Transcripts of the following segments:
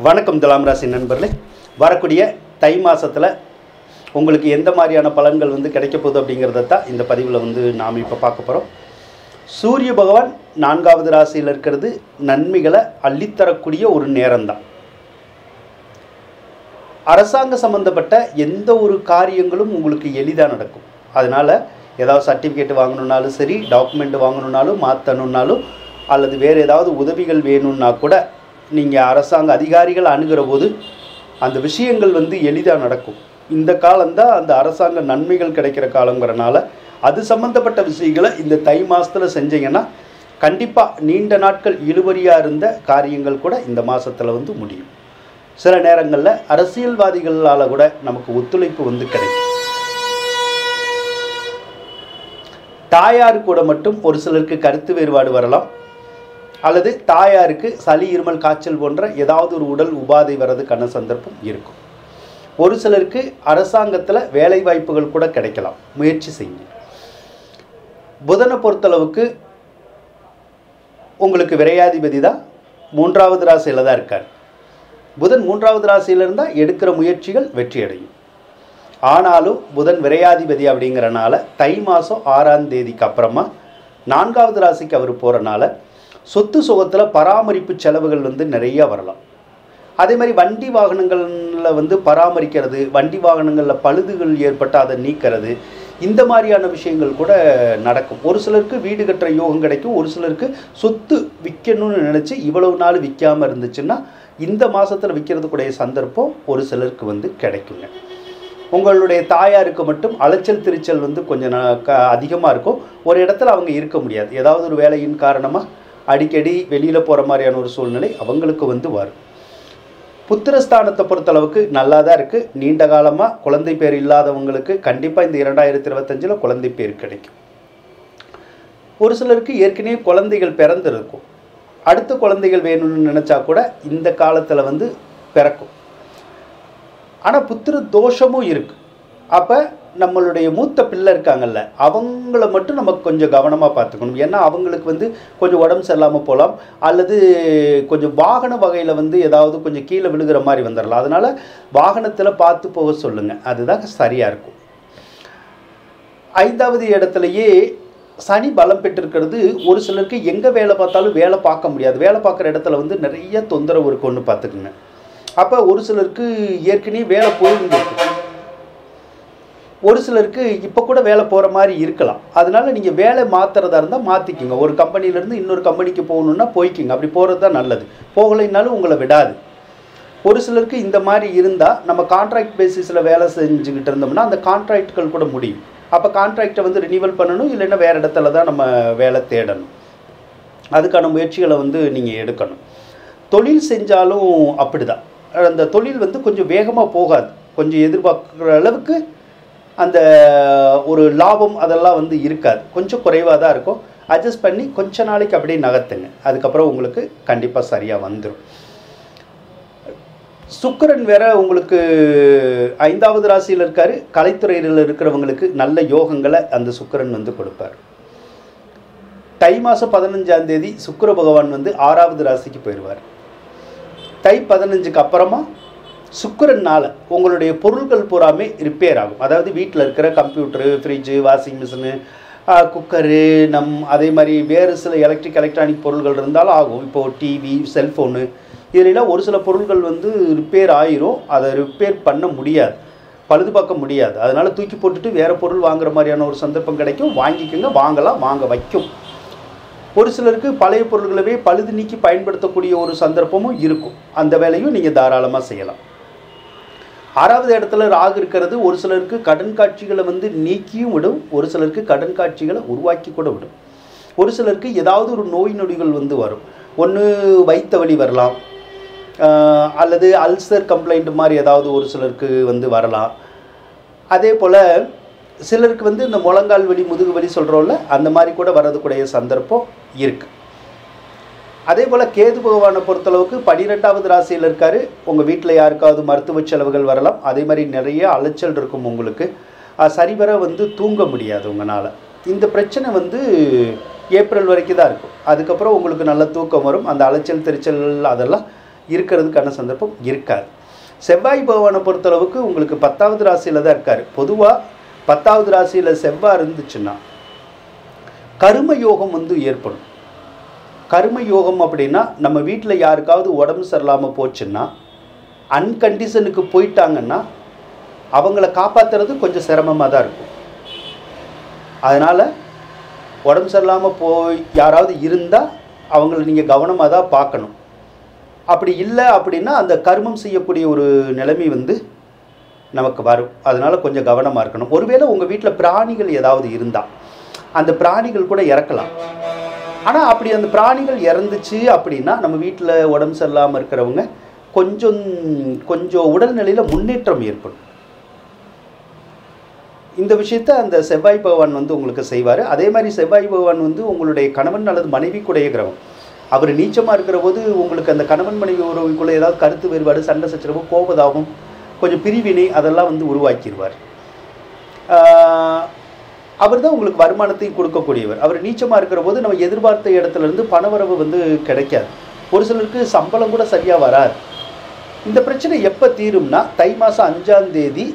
வணக்கம் துலாம் ராசி நண்பர்களே. வரக்கூடிய தை மாதத்தில் உங்களுக்கு எந்த மாதிரியான பலன்கள் கிடைக்க போகுது அப்படிங்கிறத தான் இந்த பதிவில் நாம் இப்போ பார்க்க போகிறோம். சூரிய பகவான் 4வது ராசியில் இருக்கிறது நன்மைகளை அள்ளித்தரக்கூடிய ஒரு நேரம்தான். அரசாங்க சம்பந்தப்பட்ட எந்த ஒரு காரியங்களும் உங்களுக்கு எளிதாக நடக்கும். அதனால் ஏதாவது சர்டிஃபிகேட் வாங்கணுன்னாலும் சரி, டாக்குமெண்ட் வாங்கணுன்னாலும், மாற்றணுன்னாலும், அல்லது வேறு ஏதாவது உதவிகள் வேணும்னா கூட நீங்கள் அரசாங்க அதிகாரிகள் அணுகிற போது அந்த விஷயங்கள் எளிதாக நடக்கும். இந்த காலம்தான் அந்த அரசாங்க நன்மைகள் கிடைக்கிற காலங்கிறனால அது சம்மந்தப்பட்ட விஷயங்களை இந்த தை மாதத்தில் செஞ்சீங்கன்னா கண்டிப்பாக நீண்ட நாட்கள் இழுபறியாக இருந்த காரியங்கள் கூட இந்த மாதத்தில் முடியும். சில நேரங்களில் அரசியல்வாதிகளால் கூட நமக்கு ஒத்துழைப்பு கிடைக்கும். தாயார் கூட மட்டும் ஒரு சிலருக்கு கருத்து வேறுபாடு வரலாம், அல்லது தாயாருக்கு சளி, இருமல், காய்ச்சல் போன்ற ஏதாவது ஒரு உடல் உபாதை வர்றதுக்கான சந்தர்ப்பம் இருக்கும். ஒரு சிலருக்கு அரசாங்கத்தில் வேலை வாய்ப்புகள் கூட கிடைக்கலாம். முயற்சி செய்யுங்க. புதனை பொறுத்தளவுக்கு உங்களுக்கு விரையாதிபதி தான் 3வது ராசியில் தான் இருக்கார். புதன் 3வது ராசியில் இருந்தால் எடுக்கிற முயற்சிகள் வெற்றி அடையும். ஆனாலும் புதன் விரையாதிபதி அப்படிங்கிறனால தை மாதம் 6ஆம் தேதிக்கு அப்புறமா 4வது ராசிக்கு அவர் போகிறனால சொத்து சுகத்தில் பராமரிப்பு செலவுகள் நிறையா வரலாம். அதே மாதிரி வண்டி வாகனங்களில் பராமரிக்கிறது, வண்டி வாகனங்களில் பழுதுகள் ஏற்பட்டு அதை நீக்கிறது, இந்த மாதிரியான விஷயங்கள் கூட நடக்கும். ஒரு சிலருக்கு வீடு கட்டுற யோகம் கிடைக்கும். ஒரு சிலருக்கு சொத்து விற்கணும்னு நினச்சி இவ்வளவு நாள் விற்காமல் இருந்துச்சுன்னா இந்த மாதத்தில் விற்கிறதுக்குடைய சந்தர்ப்பம் ஒரு சிலருக்கு கிடைக்குங்க. உங்களுடைய தாயாருக்கு மட்டும் அலைச்சல் திருச்சல் கொஞ்சம் அதிகமாக இருக்கும். ஒரு இடத்துல அவங்க இருக்க முடியாது. ஏதாவது ஒரு வேலையின் காரணமாக அடிக்கடி வெளியில் போகிற மாதிரியான ஒரு சூழ்நிலை அவங்களுக்கு வரும். புத்திரஸ்தானத்தை பொறுத்தளவுக்கு நல்லா தான் இருக்குது. நீண்ட காலமாக குழந்தை பேர் இல்லாதவங்களுக்கு கண்டிப்பாக இந்த 2025 குழந்தை பேர் கிடைக்கும். ஒரு சிலருக்கு ஏற்கனவே குழந்தைகள் பிறந்திருக்கும். அடுத்த குழந்தைகள் வேணும்னு நினச்சா கூட இந்த காலத்தில் பிறக்கும். ஆனால் புத்திர தோஷமும் இருக்குது. அப்போ நம்மளுடைய மூத்த பிள்ளை இருக்காங்கல்ல, அவங்கள மட்டும் நம்ம கொஞ்சம் கவனமாக பார்த்துக்கணும். ஏன்னா அவங்களுக்கு கொஞ்சம் உடம்பு சரியில்லாமல் போகலாம், அல்லது கொஞ்சம் வாகன வகையில் ஏதாவது கொஞ்சம் கீழே விழுகிற மாதிரி வந்துடலாம். அதனால் வாகனத்தில் பார்த்து போக சொல்லுங்கள். அதுதான் சரியாக இருக்கும். 5வது இடத்துலையே சனி பலம் பெற்றிருக்கிறது. ஒரு சிலருக்கு எங்கே வேலை பார்த்தாலும் வேலை பார்க்க முடியாது. வேலை பார்க்குற இடத்துல நிறைய தொந்தரவு இருக்குன்னு பார்த்துக்குங்க. அப்போ ஒரு சிலருக்கு ஏற்கனவே வேலை போயிருந்துருக்கு. ஒரு சிலருக்கு இப்போ கூட வேலை போகிற மாதிரி இருக்கலாம். அதனால் நீங்கள் வேலை மாற்றுறதா இருந்தால் மாற்றிக்கிங்க. ஒரு கம்பெனிலேருந்து இன்னொரு கம்பெனிக்கு போகணுன்னா போய்க்கிங்க. அப்படி போகிறது தான் நல்லது. போகலைன்னாலும் உங்களை விடாது. ஒரு சிலருக்கு இந்த மாதிரி இருந்தால் நம்ம கான்ட்ராக்ட் பேசிஸில் வேலை செஞ்சுக்கிட்டு இருந்தோம்னா அந்த கான்ட்ராக்டுகள் கூட முடியும். அப்போ கான்ட்ராக்டை ரினிவல் பண்ணணும், இல்லைன்னா வேறு இடத்துல தான் நம்ம வேலை தேடணும். அதுக்கான முயற்சிகளை நீங்கள் எடுக்கணும். தொழில் செஞ்சாலும் அப்படி தான். அந்த தொழில் கொஞ்சம் வேகமாக போகாது. கொஞ்சம் எதிர்பார்க்குற அளவுக்கு அந்த ஒரு லாபம் அதெல்லாம் இருக்காது. கொஞ்சம் குறைவாக தான் இருக்கும். அட்ஜஸ்ட் பண்ணி கொஞ்ச நாளைக்கு அப்படியே நகர்த்துங்க. அதுக்கப்புறம் உங்களுக்கு கண்டிப்பாக சரியாக வந்துடும். சுக்கிரன் வேற உங்களுக்கு 5வது ராசியில் இருக்கார். கலைத்துறையில் இருக்கிறவங்களுக்கு நல்ல யோகங்களை அந்த சுக்கிரன் கொடுப்பார். தை மாதம் 15ஆம் தேதி சுக்கிர பகவான் 6வது ராசிக்கு போயிடுவார். தை 15க்கு அப்புறமா சுக்கிரனால் உங்களுடைய பொருள்கள் பூராமே ரிப்பேர் ஆகும். அதாவது வீட்டில் இருக்கிற computer, fridge, washing machine, cooker, அதே மாதிரி வேறு சில எலக்ட்ரானிக் பொருள்கள் இருந்தாலும் ஆகும். இப்போது டிவி, செல்ஃபோனு, இதிலெல்லாம் ஒரு சில பொருள்கள் ரிப்பேர் ஆயிரும். அதை ரிப்பேர் பண்ண முடியாது, பழுது பார்க்க முடியாது. அதனால் தூக்கி போட்டுட்டு வேறு பொருள் வாங்குற மாதிரியான ஒரு சந்தர்ப்பம் கிடைக்கும். வாங்கிக்கோங்க, வாங்கலாம், வாங்க வைக்கும். ஒரு சிலருக்கு பழைய பொருள்களவே பழுது நீக்கி பயன்படுத்தக்கூடிய ஒரு சந்தர்ப்பமும் இருக்கும். அந்த வேலையும் நீங்கள் தாராளமாக செய்யலாம். 6வது இடத்துல ராகு இருக்கிறது. ஒரு சிலருக்கு கடன் காட்சிகளை நீக்கியும் விடும். ஒரு சிலருக்கு கடன் காட்சிகளை உருவாக்கி கூட விடும். ஒரு சிலருக்கு ஏதாவது ஒரு நோய் நொடிகள் வரும். ஒன்று வயிற்று வலி வரலாம், அல்லது அல்சர் கம்ப்ளைண்ட் மாதிரி ஏதாவது ஒரு சிலருக்கு வரலாம். அதே போல் சிலருக்கு இந்த முழங்கால் வலி, முதுகு வலி சொல்கிறோம்ல, அந்த மாதிரி கூட வர்றதுக்குடைய சந்தர்ப்பம் இருக்குது. அதே போல் கேது பகவானை பொறுத்தளவுக்கு 12வது ராசியில் இருக்கார். உங்கள் வீட்டில் யாருக்காவது மருத்துவ செலவுகள் வரலாம். அதே மாதிரி நிறைய அலைச்சல் இருக்கும். உங்களுக்கு சரிவர தூங்க முடியாது உங்களால். இந்த பிரச்சனை ஏப்ரல் வரைக்கும் தான் இருக்கும். அதுக்கப்புறம் உங்களுக்கு நல்ல தூக்கம் வரும். அந்த அலைச்சல் திருச்சல் அதெல்லாம் இருக்கிறதுக்கான சந்தர்ப்பம் இருக்காது. செவ்வாய் பகவானை பொறுத்தளவுக்கு உங்களுக்கு 10வது ராசியில் தான் இருக்கார். பொதுவாக 10வது ராசியில் செவ்வாய் இருந்துச்சுன்னா கர்ம யோகம் ஏற்படும். கர்ம யோகம் அப்படின்னா நம்ம வீட்டில் யாருக்காவது உடம்பு சரியில்லாமல் போச்சுன்னா, அன்கண்டிஷனுக்கு போயிட்டாங்கன்னா அவங்கள காப்பாற்றுறது கொஞ்சம் சிரமமாக தான் இருக்கும். அதனால் உடம்பு சரியில்லாமல் போய் யாராவது இருந்தால் அவங்கள நீங்கள் கவனமாக தான் பார்க்கணும். அப்படி இல்லை அப்படின்னா அந்த கர்மம் செய்யக்கூடிய ஒரு நிலைமை நமக்கு வரும். அதனால் கொஞ்சம் கவனமாக இருக்கணும். ஒருவேளை உங்கள் வீட்டில் பிராணிகள் ஏதாவது இருந்தால் அந்த பிராணிகள் கூட இறக்கலாம். ஆனால் அப்படி அந்த பிராணிகள் இறந்துச்சு அப்படின்னா நம்ம வீட்டில் உடம்பு சரியில்லாமல் இருக்கிறவங்க கொஞ்சம் உடல்நிலையில் முன்னேற்றம் ஏற்படும். இந்த விஷயத்தை அந்த செவ்வாய் பகவான் உங்களுக்கு செய்வார். அதே மாதிரி செவ்வாய் பகவான் உங்களுடைய கணவன் அல்லது மனைவிக்குடைய கிரகம். அவர் நீச்சமாக இருக்கிற போது உங்களுக்கு அந்த கணவன் மனைவி உறவுக்குள்ளே ஏதாவது கருத்து வேறுபாடு, சண்டை சச்சரவு, கோபதாபம், கொஞ்சம் பிரிவினை அதெல்லாம் உருவாக்கிடுவார். அவர் தான் உங்களுக்கு வருமானத்தையும் கொடுக்கக்கூடியவர். அவர் நீச்சமாக இருக்கிற போது நம்ம எதிர்பார்த்த இடத்துலேருந்து பணவரவு கிடைக்காது. ஒரு சிலருக்கு சம்பளம் கூட சரியாக வராது. இந்த பிரச்சனை எப்போ தீரும்னா தை மாதம் 5ஆம் தேதி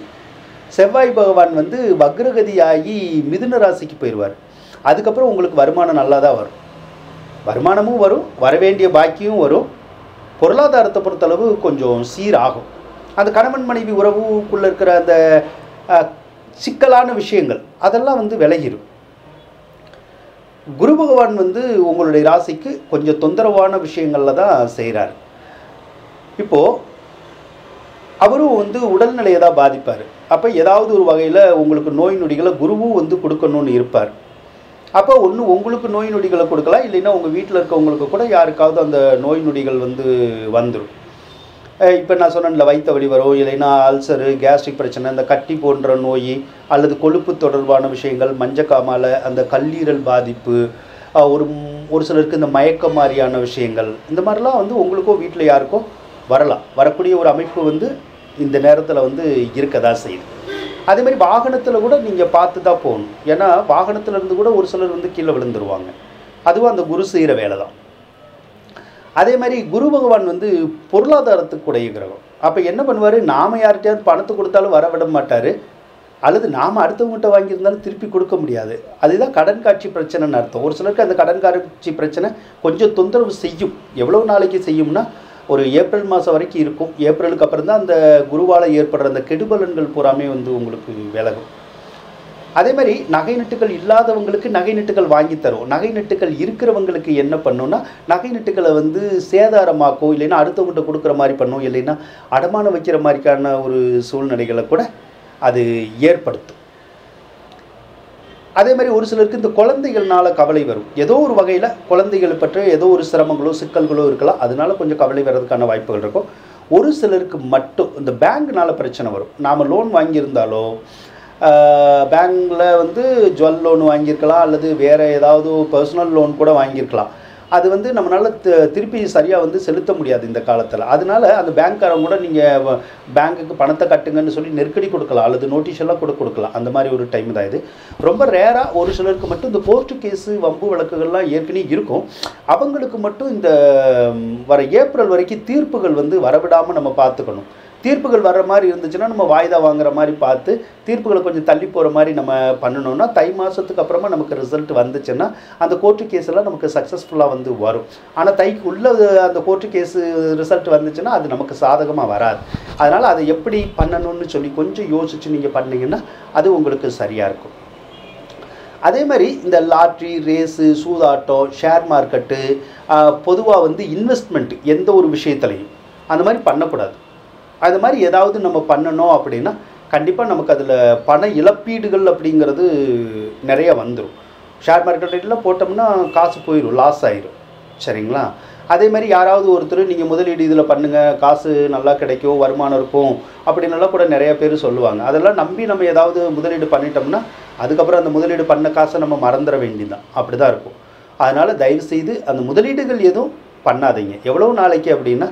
செவ்வாய் பகவான் வக்ரகதியாகி மிதுன ராசிக்கு போயிடுவார். அதுக்கப்புறம் உங்களுக்கு வருமானம் நல்லா தான் வரும். வருமானமும் வரும், வரவேண்டிய பாக்கியும் வரும். பொருளாதாரத்தை பொறுத்தளவு கொஞ்சம் சீராகும். அந்த கணவன் மனைவி உறவுக்குள்ளே இருக்கிற அந்த சிக்கலான விஷயங்கள் அதெல்லாம் விலகிடும். குரு பகவான் உங்களுடைய ராசிக்கு கொஞ்சம் தொந்தரவான விஷயங்களில் தான் செய்கிறார். இப்போது அவரும் உடல்நிலையை தான் பாதிப்பார். அப்போ ஏதாவது ஒரு வகையில் உங்களுக்கு நோய் நொடிகளை குருவும் கொடுக்கணும்னு இருப்பார். அப்போ ஒன்று உங்களுக்கு நோய் நொடிகளை கொடுக்கலாம், இல்லைன்னா உங்கள் வீட்டில் இருக்கவங்களுக்கு கூட யாருக்காவது அந்த நோய் நொடிகள் வந்துடும். இப்போ நான் சொன்னேன்ல, வயிற்று வலி வரும், இல்லைன்னா அல்சரு, கேஸ்ட்ரிக் பிரச்சனை, இந்த கட்டி போன்ற நோய் அல்லது கொழுப்பு தொடர்பான விஷயங்கள், மஞ்சக்காமால அந்த கல்லீரல் பாதிப்பு, ஒரு சிலருக்கு இந்த மயக்கம் மாதிரியான விஷயங்கள், இந்த மாதிரிலாம் உங்களுக்கோ வீட்டில் யாருக்கோ வரக்கூடிய ஒரு அமைப்பு இந்த நேரத்தில் இருக்கதா செய்யுது. அதே மாதிரி வாகனத்தில் கூட நீங்கள் பார்த்து தான் போகணும். ஏன்னா வாகனத்தில் இருந்து கூட ஒரு சிலர் கீழே விழுந்துருவாங்க. அதுவும் அந்த குரு செய்கிற வேலை தான். அதே மாதிரி குரு பகவான் பொருளாதாரத்துக்கு உடைய கிரகம். அப்போ என்ன பண்ணுவார், நாம் யார்கிட்டையாவது பணத்தை கொடுத்தாலும் வர விட மாட்டார், அல்லது நாம் அடுத்தவங்ககிட்ட வாங்கியிருந்தாலும் திருப்பி கொடுக்க முடியாது. அதுதான் கடன் காட்சி பிரச்சனைன்னு அர்த்தம். ஒரு சிலருக்கு அந்த கடன் காட்சி பிரச்சனை கொஞ்சம் தொந்தரவு செய்யும். எவ்வளோ நாளைக்கு செய்யும்னா ஒரு ஏப்ரல் மாதம் வரைக்கும் இருக்கும். ஏப்ரலுக்கு அப்புறம் தான் அந்த குருவால் ஏற்படுற அந்த கெடுபலன்கள் பூராமே உங்களுக்கு விலகும். அதே மாதிரி நகை நட்டுகள் இல்லாதவங்களுக்கு நகை நட்டுகள் வாங்கி தரும். நகை நட்டுகள் இருக்கிறவங்களுக்கு என்ன பண்ணுன்னா, நகை நட்டுகளை சேதாரமாக்கும், இல்லைன்னா அடுத்தவங்கள்ட்ட கொடுக்குற மாதிரி பண்ணும், இல்லைன்னா அடமானம் வைக்கிற மாதிரிக்கான ஒரு சூழ்நிலைகளை கூட அது ஏற்படுத்தும். அதே மாதிரி ஒரு சிலருக்கு இந்த குழந்தைகள்னால கவலை வரும். ஏதோ ஒரு வகையில் குழந்தைகளை பற்றி ஏதோ ஒரு சிரமங்களோ சிக்கல்களோ இருக்கலாம். அதனால கொஞ்சம் கவலை வர்றதுக்கான வாய்ப்புகள் இருக்கும். ஒரு சிலருக்கு மட்டும் இந்த பேங்க்னால பிரச்சனை வரும். நாம் லோன் வாங்கியிருந்தாலோ பேங்க்கில் ஜுவல் லோன் வாங்கியிருக்கலாம், அல்லது வேறு ஏதாவது பர்சனல் லோன் கூட வாங்கியிருக்கலாம். அது நம்மளால் திருப்பி சரியாக செலுத்த முடியாது இந்த காலத்தில். அதனால அந்த பேங்க்காரங்க கூட நீங்கள் பேங்க்குக்கு பணத்தை கட்டுங்கன்னு சொல்லி நெருக்கடி கொடுக்கலாம், அல்லது நோட்டீஸ் எல்லாம் கூட கொடுக்கலாம். அந்த மாதிரி ஒரு டைம் தான் இது. ரொம்ப ரேராக ஒரு சிலருக்கு மட்டும் இந்த கோர்ட்டு கேஸு, வம்பு வழக்குகள்லாம் ஏற்கனவே இருக்கும். அவங்களுக்கு மட்டும் இந்த வர ஏப்ரல் வரைக்கும் தீர்ப்புகள் வரவிடாமல் நம்ம பார்த்துக்கணும். தீர்ப்புகள் வர்ற மாதிரி இருந்துச்சுன்னா நம்ம வாய்தா வாங்குற மாதிரி பார்த்து தீர்ப்புகளை கொஞ்சம் தள்ளி போகிற மாதிரி நம்ம பண்ணணும்னா தை மாதத்துக்கு அப்புறமா நமக்கு ரிசல்ட் வந்துச்சுன்னா அந்த கோர்ட்டு கேஸெல்லாம் நமக்கு சக்ஸஸ்ஃபுல்லாக வரும். ஆனால் தைக்கு உள்ள அந்த கோர்ட்டு கேஸு ரிசல்ட் வந்துச்சுன்னா அது நமக்கு சாதகமாக வராது. அதனால் அதை எப்படி பண்ணணும்னு சொல்லி கொஞ்சம் யோசித்து நீங்கள் பண்ணிங்கன்னா அது உங்களுக்கு சரியாக இருக்கும். அதே மாதிரி இந்த லாட்ரி, ரேஸு, சூதாட்டம், ஷேர் மார்க்கெட்டு, பொதுவாக இன்வெஸ்ட்மெண்ட் எந்த ஒரு விஷயத்துலையும் அந்த மாதிரி பண்ணக்கூடாது. அது மாதிரி ஏதாவது நம்ம பண்ணணும் அப்படின்னா கண்டிப்பாக நமக்கு அதில் பண இழப்பீடுகள் அப்படிங்கிறது நிறைய வந்துடும். ஷேர் மார்க்கெட்டில் போட்டோம்னா காசு போயிடும், லாஸ் ஆயிரும். சரிங்களா? அதே மாதிரி யாராவது ஒருத்தர் நீங்கள் முதலீடு இதில் பண்ணுங்கள், காசு நல்லா கிடைக்கும், வருமானம் இருக்கும் அப்படின்னலாம் கூட நிறைய பேர் சொல்லுவாங்க. அதெல்லாம் நம்பி நம்ம ஏதாவது முதலீடு பண்ணிட்டோம்னா அதுக்கப்புறம் அந்த முதலீடு பண்ண காசை நம்ம மறந்துட வேண்டியதுதான். அப்படி தான் இருக்கும். அதனால் தயவுசெய்து அந்த முதலீடுகள் எதுவும் பண்ணாதீங்க. எவ்வளோ நாளைக்கு அப்படின்னா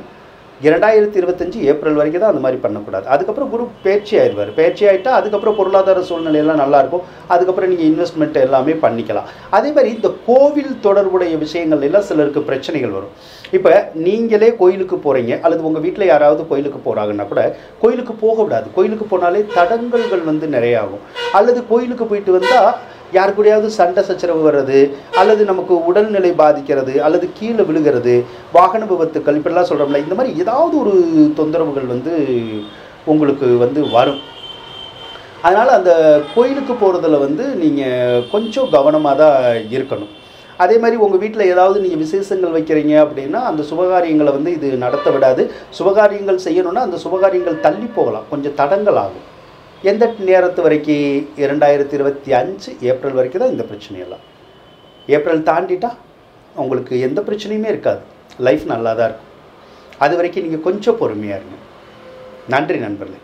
2025 ஏப்ரல் வரைக்கும் தான் அந்த மாதிரி பண்ணக்கூடாது. அதுக்கப்புறம் குரு பயிற்சி ஆயிடுவார். பயிற்சி ஆகிட்டா அதுக்கப்புறம் பொருளாதார சூழ்நிலையெல்லாம் நல்லாயிருக்கும். அதுக்கப்புறம் நீங்கள் இன்வெஸ்ட்மெண்ட் எல்லாமே பண்ணிக்கலாம். அதே மாதிரி இந்த கோவில் தொடர்புடைய விஷயங்கள் எல்லாம் சிலருக்கு பிரச்சனைகள் வரும். இப்போ நீங்களே கோயிலுக்கு போகிறீங்க, அல்லது உங்கள் வீட்டில் யாராவது கோயிலுக்கு போகிறாங்கன்னா கூட கோயிலுக்கு போக விடாது. கோயிலுக்கு போனாலே தடங்கல்கள் வந்து நிறைய ஆகும். அல்லது கோயிலுக்கு போயிட்டு வந்தால் யாரு கூடயாவது சண்டை சச்சரவு வர்றது, அல்லது நமக்கு உடல்நிலை பாதிக்கிறது, அல்லது கீழே விழுகிறது, வாகன விபத்துக்கள் இப்படிலாம் சொல்கிறோம்ல, இந்த மாதிரி ஏதாவது ஒரு தொந்தரவுகள் வந்து உங்களுக்கு வந்து வரும். அதனால் அந்த கோயிலுக்கு போகிறதுல வந்து நீங்கள் கொஞ்சம் கவனமாக தான் இருக்கணும். அதே மாதிரி உங்கள் வீட்டில் ஏதாவது நீங்கள் விசேஷங்கள் வைக்கிறீங்க அப்படின்னா அந்த சுபகாரியங்களை வந்து இது நடத்த விடாது. சுபகாரியங்கள் செய்யணுன்னா அந்த சுபகாரியங்கள் தள்ளி போகலாம், கொஞ்சம் தடங்கள் ஆகும். எந்த நேரத்து வரைக்கும்? 2025 ஏப்ரல் வரைக்கும் தான் இந்த பிரச்சனையெல்லாம். ஏப்ரல் தாண்டிட்டா உங்களுக்கு எந்த பிரச்சனையுமே இருக்காது. லைஃப் நல்லா தான் இருக்கும். அது வரைக்கும் நீங்கள் கொஞ்சம் பொறுமையாக இருங்க. நன்றி நண்பர்களே.